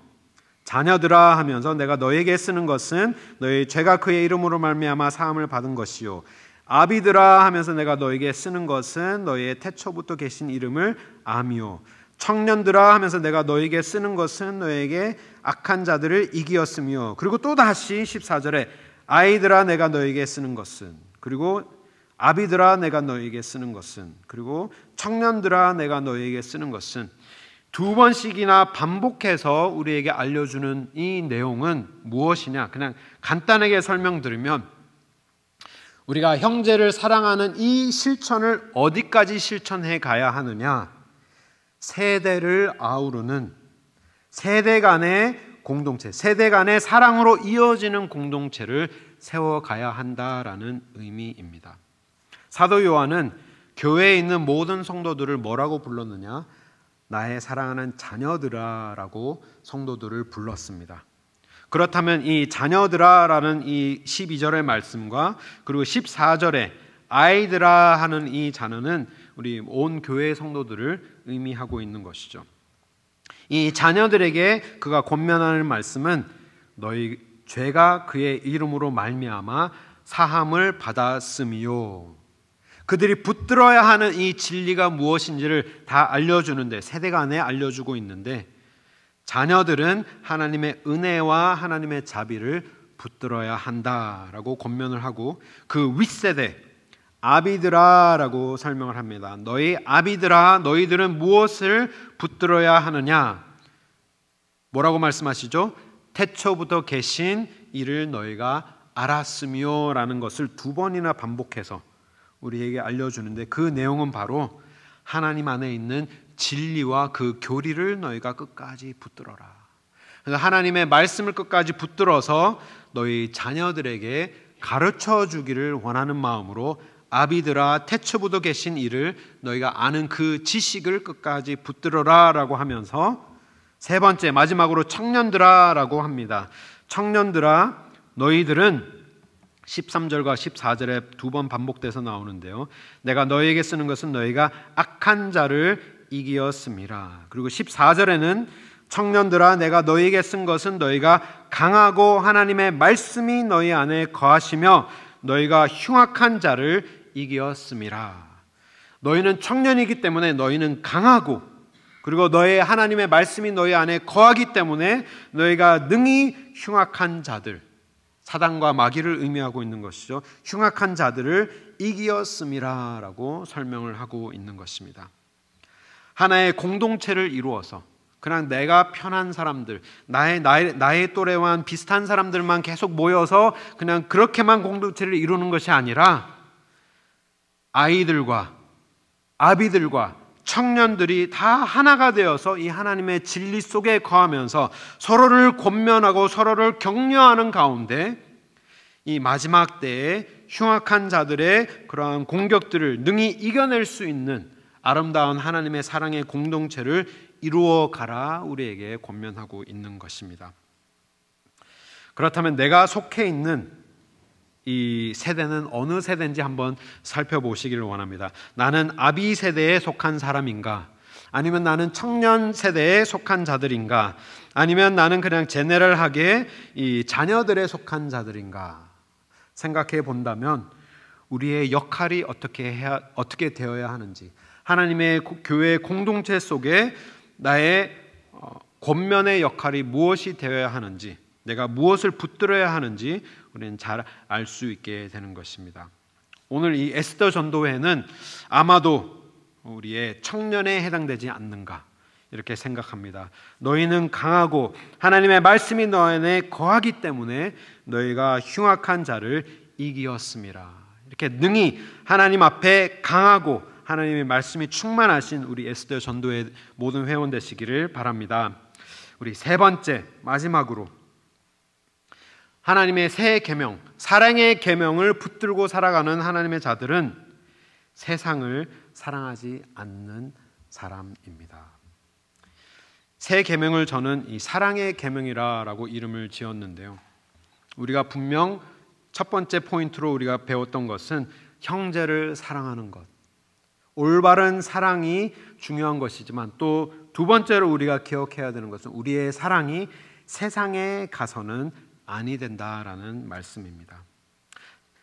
E: 자녀들아 하면서 내가 너에게 쓰는 것은 너의 죄가 그의 이름으로 말미암아 사함을 받은 것이요, 아비들아 하면서 내가 너에게 쓰는 것은 너의 태초부터 계신 이름을 아미요, 청년들아 하면서 내가 너에게 쓰는 것은 너에게 악한 자들을 이기었으며, 그리고 또 다시 14절에 아이들아 내가 너에게 쓰는 것은, 그리고 아비들아 내가 너에게 쓰는 것은, 그리고 청년들아 내가 너에게 쓰는 것은, 두 번씩이나 반복해서 우리에게 알려주는 이 내용은 무엇이냐? 그냥 간단하게 설명드리면 우리가 형제를 사랑하는 이 실천을 어디까지 실천해 가야 하느냐? 세대를 아우르는 세대 간의 공동체, 세대 간의 사랑으로 이어지는 공동체를 세워가야 한다라는 의미입니다. 사도 요한은 교회에 있는 모든 성도들을 뭐라고 불렀느냐? 나의 사랑하는 자녀들아라고 성도들을 불렀습니다. 그렇다면 이 자녀들아라는 이 12절의 말씀과 그리고 14절에 아이들아 하는 이 단어는 우리 온 교회의 성도들을 의미하고 있는 것이죠. 이 자녀들에게 그가 권면하는 말씀은 너희 죄가 그의 이름으로 말미암아 사함을 받았음이요. 그들이 붙들어야 하는 이 진리가 무엇인지를 다 알려주는데, 세대 간에 알려주고 있는데, 자녀들은 하나님의 은혜와 하나님의 자비를 붙들어야 한다라고 권면을 하고, 그 윗세대 아비들아라고 설명을 합니다. 너희 아비들아, 너희들은 무엇을 붙들어야 하느냐? 뭐라고 말씀하시죠? 태초부터 계신 이를 너희가 알았으며라는 것을 두 번이나 반복해서 우리에게 알려주는데, 그 내용은 바로 하나님 안에 있는 진리와 그 교리를 너희가 끝까지 붙들어라. 그래서 하나님의 말씀을 끝까지 붙들어서 너희 자녀들에게 가르쳐 주기를 원하는 마음으로 아비들아 태초부터 계신 이를 너희가 아는 그 지식을 끝까지 붙들어라 라고 하면서, 세 번째 마지막으로 청년들아 라고 합니다. 청년들아, 너희들은 13절과 14절에 두 번 반복돼서 나오는데요, 내가 너희에게 쓰는 것은 너희가 악한 자를 이기었음이라. 그리고 14절에는 청년들아, 내가 너희에게 쓴 것은 너희가 강하고 하나님의 말씀이 너희 안에 거하시며 너희가 흉악한 자를 이기었음이라. 너희는 청년이기 때문에 너희는 강하고, 그리고 너희 하나님의 말씀이 너희 안에 거하기 때문에 너희가 능히 흉악한 자들, 사단과 마귀를 의미하고 있는 것이죠. 흉악한 자들을 이기었음이라 라고 설명을 하고 있는 것입니다. 하나의 공동체를 이루어서 그냥 내가 편한 사람들, 나의 또래와 비슷한 사람들만 계속 모여서 그냥 그렇게만 공동체를 이루는 것이 아니라, 아이들과 아비들과 청년들이 다 하나가 되어서 이 하나님의 진리 속에 거하면서 서로를 권면하고 서로를 격려하는 가운데 이 마지막 때에 흉악한 자들의 그러한 공격들을 능히 이겨낼 수 있는 아름다운 하나님의 사랑의 공동체를 이루어 가라 우리에게 권면하고 있는 것입니다. 그렇다면 내가 속해 있는 이 세대는 어느 세대인지 한번 살펴보시기를 원합니다. 나는 아비 세대에 속한 사람인가? 아니면 나는 청년 세대에 속한 자들인가? 아니면 나는 그냥 제네럴하게 이 자녀들에 속한 자들인가? 생각해 본다면 우리의 역할이 어떻게 되어야 하는지, 하나님의 교회 공동체 속에 나의 권면의 역할이 무엇이 되어야 하는지, 내가 무엇을 붙들어야 하는지 우리는 잘 알 수 있게 되는 것입니다. 오늘 이 에스더 전도회는 아마도 우리의 청년에 해당되지 않는가 이렇게 생각합니다. 너희는 강하고 하나님의 말씀이 너희 안에 거하기 때문에 너희가 흉악한 자를 이기었음이라. 이렇게 능히 하나님 앞에 강하고 하나님의 말씀이 충만하신 우리 에스더 전도회 모든 회원 되시기를 바랍니다. 우리 세 번째 마지막으로 하나님의 새 계명, 사랑의 계명을 붙들고 살아가는 하나님의 자들은 세상을 사랑하지 않는 사람입니다. 새 계명을 저는 이 사랑의 계명이라고 이름을 지었는데요, 우리가 분명 첫 번째 포인트로 우리가 배웠던 것은 형제를 사랑하는 것, 올바른 사랑이 중요한 것이지만 또 두 번째로 우리가 기억해야 되는 것은 우리의 사랑이 세상에 가서는 아니 된다라는 말씀입니다.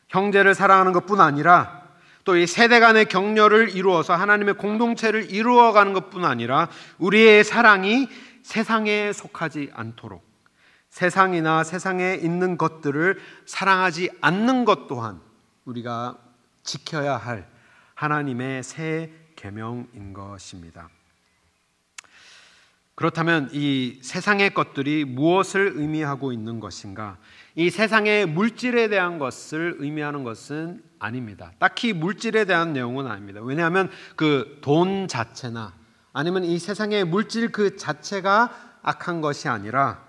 E: 형제를 사랑하는 것뿐 아니라 또 이 세대 간의 격려를 이루어서 하나님의 공동체를 이루어가는 것뿐 아니라 우리의 사랑이 세상에 속하지 않도록, 세상이나 세상에 있는 것들을 사랑하지 않는 것 또한 우리가 지켜야 할 하나님의 새 계명인 것입니다. 그렇다면 이 세상의 것들이 무엇을 의미하고 있는 것인가? 이 세상의 물질에 대한 것을 의미하는 것은 아닙니다. 딱히 물질에 대한 내용은 아닙니다. 왜냐하면 그 돈 자체나 아니면 이 세상의 물질 그 자체가 악한 것이 아니라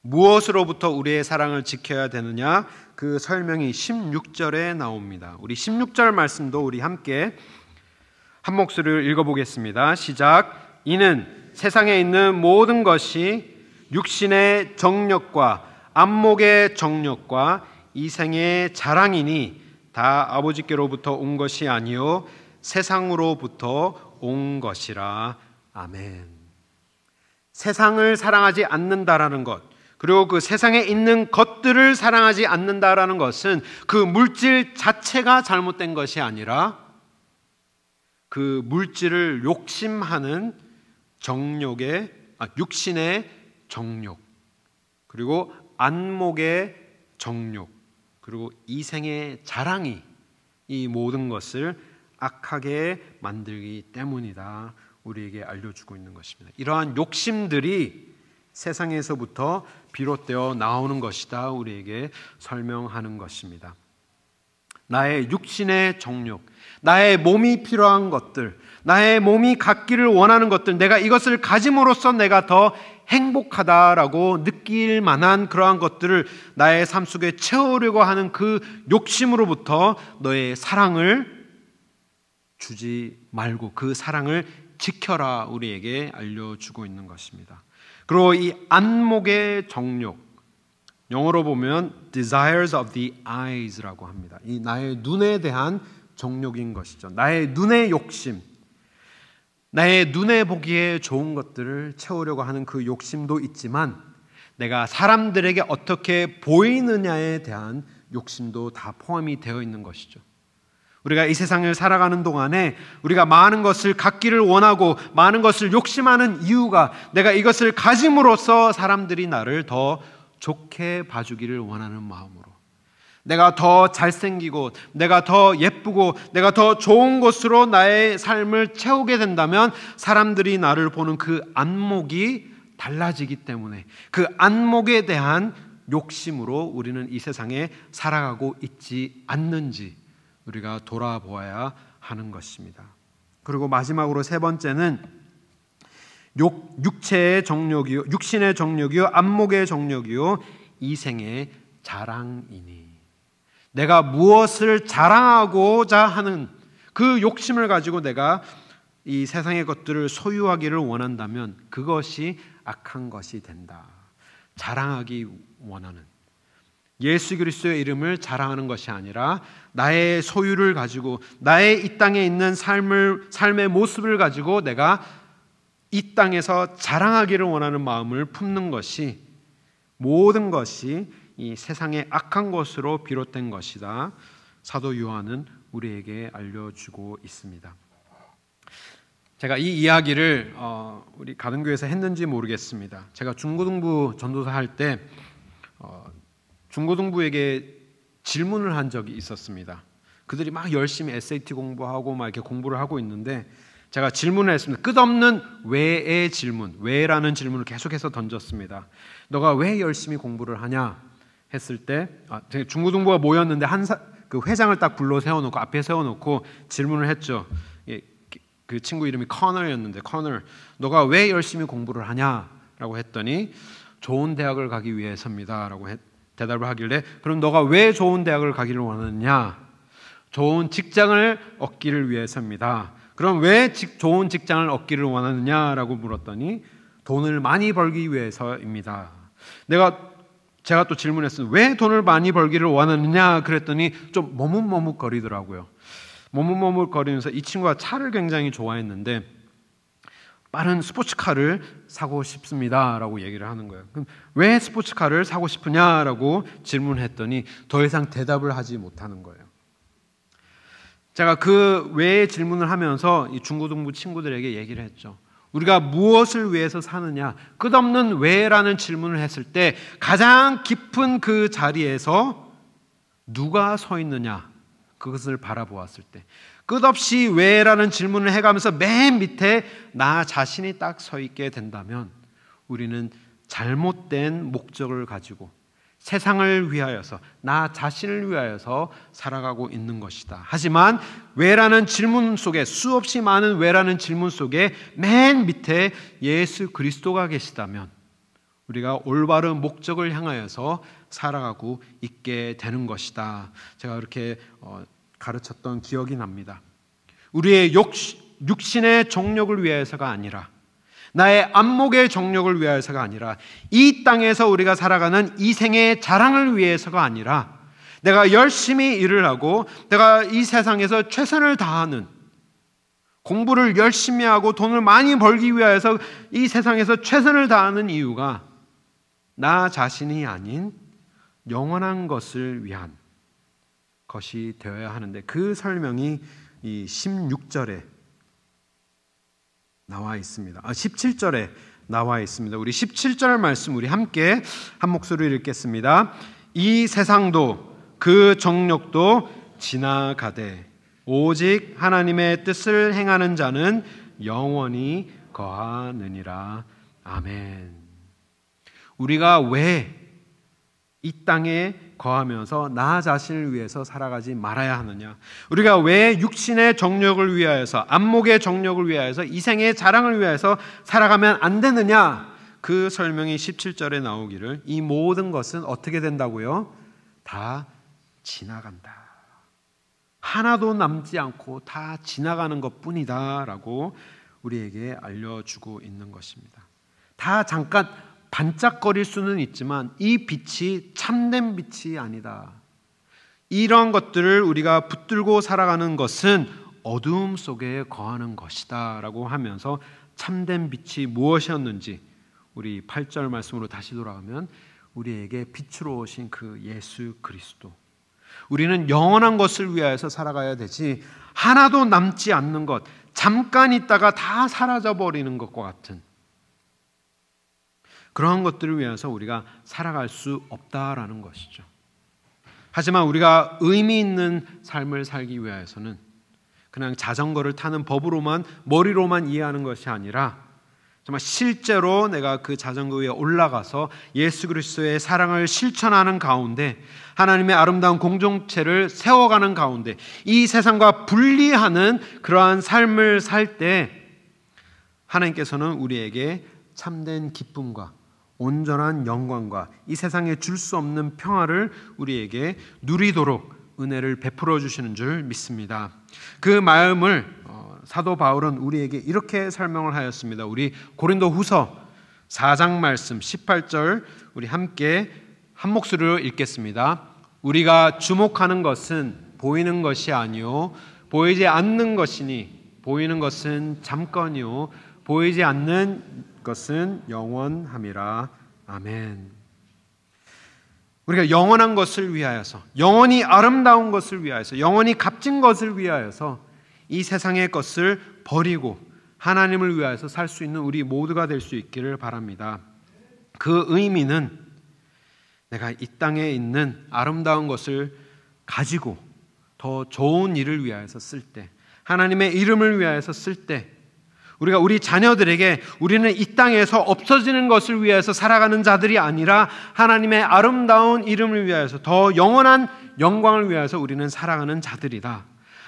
E: 무엇으로부터 우리의 사랑을 지켜야 되느냐, 그 설명이 16절에 나옵니다. 우리 16절 말씀도 우리 함께 한 목소리를 읽어보겠습니다. 시작. 이는 세상에 있는 모든 것이 육신의 정욕과 안목의 정욕과 이생의 자랑이니 다 아버지께로부터 온 것이 아니요 세상으로부터 온 것이라. 아멘. 세상을 사랑하지 않는다라는 것, 그리고 그 세상에 있는 것들을 사랑하지 않는다라는 것은 그 물질 자체가 잘못된 것이 아니라 그 물질을 욕심하는 정욕의 육신의 정욕, 그리고 안목의 정욕, 그리고 이생의 자랑이 이 모든 것을 악하게 만들기 때문이다, 우리에게 알려주고 있는 것입니다. 이러한 욕심들이 세상에서부터 비롯되어 나오는 것이다, 우리에게 설명하는 것입니다. 나의 육신의 정욕, 나의 몸이 필요한 것들, 나의 몸이 갖기를 원하는 것들, 내가 이것을 가짐으로써 내가 더 행복하다라고 느낄 만한 그러한 것들을 나의 삶 속에 채우려고 하는 그 욕심으로부터 너의 사랑을 주지 말고 그 사랑을 지켜라, 우리에게 알려주고 있는 것입니다. 그리고 이 안목의 정욕, 영어로 보면 desires of the eyes라고 합니다. 이 나의 눈에 대한 정욕인 것이죠. 나의 눈의 욕심, 나의 눈에 보기에 좋은 것들을 채우려고 하는 그 욕심도 있지만 내가 사람들에게 어떻게 보이느냐에 대한 욕심도 다 포함이 되어 있는 것이죠. 우리가 이 세상을 살아가는 동안에 우리가 많은 것을 갖기를 원하고 많은 것을 욕심하는 이유가 내가 이것을 가짐으로써 사람들이 나를 더 좋게 봐주기를 원하는 마음으로, 내가 더 잘생기고 내가 더 예쁘고 내가 더 좋은 것으로 나의 삶을 채우게 된다면 사람들이 나를 보는 그 안목이 달라지기 때문에 그 안목에 대한 욕심으로 우리는 이 세상에 살아가고 있지 않는지 우리가 돌아보아야 하는 것입니다. 그리고 마지막으로 세 번째는 육체의 정욕이요, 육신의 정욕이요, 안목의 정욕이요, 이생의 자랑이니, 내가 무엇을 자랑하고자 하는 그 욕심을 가지고 내가 이 세상의 것들을 소유하기를 원한다면 그것이 악한 것이 된다. 자랑하기 원하는, 예수 그리스도의 이름을 자랑하는 것이 아니라 나의 소유를 가지고 나의 이 땅에 있는 삶의 모습을 가지고 내가 이 땅에서 자랑하기를 원하는 마음을 품는 것이, 모든 것이 이 세상의 악한 것으로 비롯된 것이다, 사도 요한은 우리에게 알려주고 있습니다. 제가 이 이야기를 우리 가든교회에서 했는지 모르겠습니다. 제가 중고등부 전도사 할 때 중고등부에게 질문을 한 적이 있었습니다. 그들이 막 열심히 SAT 공부하고 막 이렇게 공부를 하고 있는데 제가 질문을 했습니다. 끝없는 왜의 질문, 왜라는 질문을 계속해서 던졌습니다. 너가 왜 열심히 공부를 하냐 했을 때 중고등부가 모였는데 그 회장을 딱 불러 세워놓고 앞에 세워놓고 질문을 했죠. 그 친구 이름이 커널이었는데, 커널, 너가 왜 열심히 공부를 하냐라고 했더니 좋은 대학을 가기 위해서입니다라고 대답을 하길래, 그럼 너가 왜 좋은 대학을 가기를 원하느냐? 좋은 직장을 얻기를 위해서입니다. 그럼 왜 좋은 직장을 얻기를 원하느냐라고 물었더니 돈을 많이 벌기 위해서입니다. 제가 또 질문했어요. 왜 돈을 많이 벌기를 원하느냐 그랬더니 좀 머뭇머뭇거리더라고요. 머뭇머뭇거리면서 이 친구가 차를 굉장히 좋아했는데 빠른 스포츠카를 사고 싶습니다라고 얘기를 하는 거예요. 그럼 왜 스포츠카를 사고 싶으냐라고 질문했더니 더 이상 대답을 하지 못하는 거예요. 제가 그 왜 질문을 하면서 이 중고등부 친구들에게 얘기를 했죠. 우리가 무엇을 위해서 사느냐, 끝없는 왜라는 질문을 했을 때 가장 깊은 그 자리에서 누가 서 있느냐, 그것을 바라보았을 때 끝없이 왜라는 질문을 해가면서 맨 밑에 나 자신이 딱 서 있게 된다면 우리는 잘못된 목적을 가지고 세상을 위하여서 나 자신을 위하여서 살아가고 있는 것이다. 하지만 왜라는 질문 속에, 수없이 많은 왜라는 질문 속에 맨 밑에 예수 그리스도가 계시다면 우리가 올바른 목적을 향하여서 살아가고 있게 되는 것이다. 제가 그렇게 가르쳤던 기억이 납니다. 우리의 육신의 정욕을 위해서가 아니라, 나의 안목의 정욕을 위해서가 아니라, 이 땅에서 우리가 살아가는 이 생의 자랑을 위해서가 아니라, 내가 열심히 일을 하고 내가 이 세상에서 최선을 다하는, 공부를 열심히 하고 돈을 많이 벌기 위해서 이 세상에서 최선을 다하는 이유가 나 자신이 아닌 영원한 것을 위한 것이 되어야 하는데, 그 설명이 이 16절에 나와 있습니다. 17절에 나와 있습니다. 우리 17절 말씀 우리 함께 한 목소리로 읽겠습니다. 이 세상도 그 정욕도 지나가되 오직 하나님의 뜻을 행하는 자는 영원히 거하느니라. 아멘. 우리가 왜 이 땅에 거하면서 나 자신을 위해서 살아가지 말아야 하느냐? 우리가 왜 육신의 정욕을 위하여서, 안목의 정욕을 위하여서, 이생의 자랑을 위하여서 살아가면 안 되느냐? 그 설명이 17절에 나오기를, 이 모든 것은 어떻게 된다고요? 다 지나간다. 하나도 남지 않고 다 지나가는 것뿐이다 라고 우리에게 알려주고 있는 것입니다. 다 잠깐 반짝거릴 수는 있지만 이 빛이 참된 빛이 아니다. 이러한 것들을 우리가 붙들고 살아가는 것은 어두움 속에 거하는 것이다 라고 하면서 참된 빛이 무엇이었는지 우리 8절 말씀으로 다시 돌아가면 우리에게 빛으로 오신 그 예수 그리스도, 우리는 영원한 것을 위하여서 살아가야 되지 하나도 남지 않는 것, 잠깐 있다가 다 사라져버리는 것과 같은 그러한 것들을 위해서 우리가 살아갈 수 없다라는 것이죠. 하지만 우리가 의미 있는 삶을 살기 위해서는 그냥 자전거를 타는 법으로만, 머리로만 이해하는 것이 아니라 정말 실제로 내가 그 자전거 위에 올라가서 예수 그리스도의 사랑을 실천하는 가운데, 하나님의 아름다운 공동체를 세워가는 가운데, 이 세상과 분리하는 그러한 삶을 살 때 하나님께서는 우리에게 참된 기쁨과 온전한 영광과 이 세상에 줄 수 없는 평화를 우리에게 누리도록 은혜를 베풀어 주시는 줄 믿습니다. 그 마음을 사도 바울은 우리에게 이렇게 설명을 하였습니다. 우리 고린도 후서 4장 말씀 18절 우리 함께 한 목소리로 읽겠습니다. 우리가 주목하는 것은 보이는 것이 아니요 보이지 않는 것이니, 보이는 것은 잠깐이요 보이지 않는 것은 영원함이라. 아멘. 우리가 영원한 것을 위하여서, 영원히 아름다운 것을 위하여서, 영원히 값진 것을 위하여서 이 세상의 것을 버리고 하나님을 위하여서 살 수 있는 우리 모두가 될 수 있기를 바랍니다. 그 의미는 내가 이 땅에 있는 아름다운 것을 가지고 더 좋은 일을 위하여서 쓸 때, 하나님의 이름을 위하여서 쓸 때, 우리가 우리 자녀들에게 우리는 이 땅에서 없어지는 것을 위해서 살아가는 자들이 아니라 하나님의 아름다운 이름을 위하여서, 더 영원한 영광을 위하여서 우리는 살아가는 자들이다.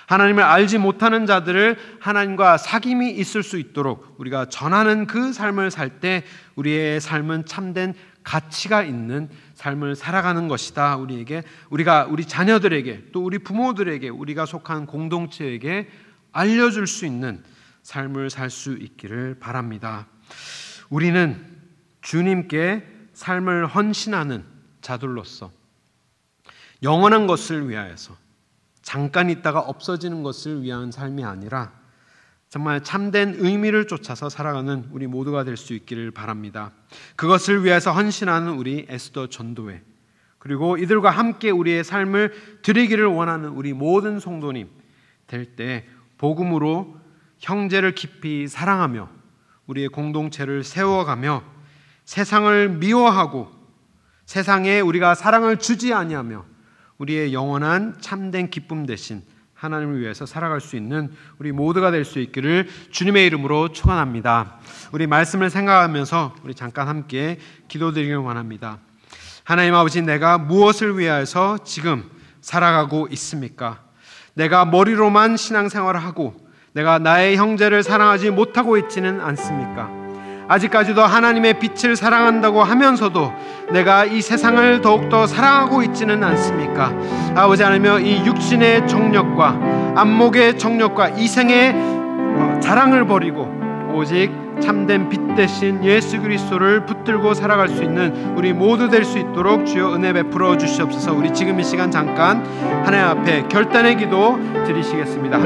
E: 하나님을 알지 못하는 자들을 하나님과 사귐이 있을 수 있도록 우리가 전하는 그 삶을 살 때 우리의 삶은 참된 가치가 있는 삶을 살아가는 것이다. 우리 자녀들에게, 또 우리 부모들에게, 우리가 속한 공동체에게 알려줄 수 있는 삶을 살 수 있기를 바랍니다. 우리는 주님께 삶을 헌신하는 자들로서 영원한 것을 위하여서, 잠깐 있다가 없어지는 것을 위한 삶이 아니라 정말 참된 의미를 쫓아서 살아가는 우리 모두가 될 수 있기를 바랍니다. 그것을 위해서 헌신하는 우리 에스더 전도회, 그리고 이들과 함께 우리의 삶을 드리기를 원하는 우리 모든 성도님 될 때 복음으로 형제를 깊이 사랑하며 우리의 공동체를 세워가며 세상을 미워하고 세상에 우리가 사랑을 주지 아니하며 우리의 영원한 참된 기쁨 대신 하나님을 위해서 살아갈 수 있는 우리 모두가 될 수 있기를 주님의 이름으로 축원합니다. 우리 말씀을 생각하면서 우리 잠깐 함께 기도드리길 원합니다. 하나님 아버지, 내가 무엇을 위하여서 지금 살아가고 있습니까? 내가 머리로만 신앙생활을 하고 내가 나의 형제를 사랑하지 못하고 있지는 않습니까? 아직까지도 하나님의 빛을 사랑한다고 하면서도 내가 이 세상을 더욱더 사랑하고 있지는 않습니까? 아버지 하나님, 이 육신의 정욕과 안목의 정욕과 이생의 자랑을 버리고 오직 참된 빛 대신 예수 그리스도를 붙들고 살아갈 수 있는 우리 모두 될 수 있도록 주여 은혜 베풀어 주시옵소서. 우리 지금 이 시간 잠깐 하나님 앞에 결단의 기도 드리시겠습니다.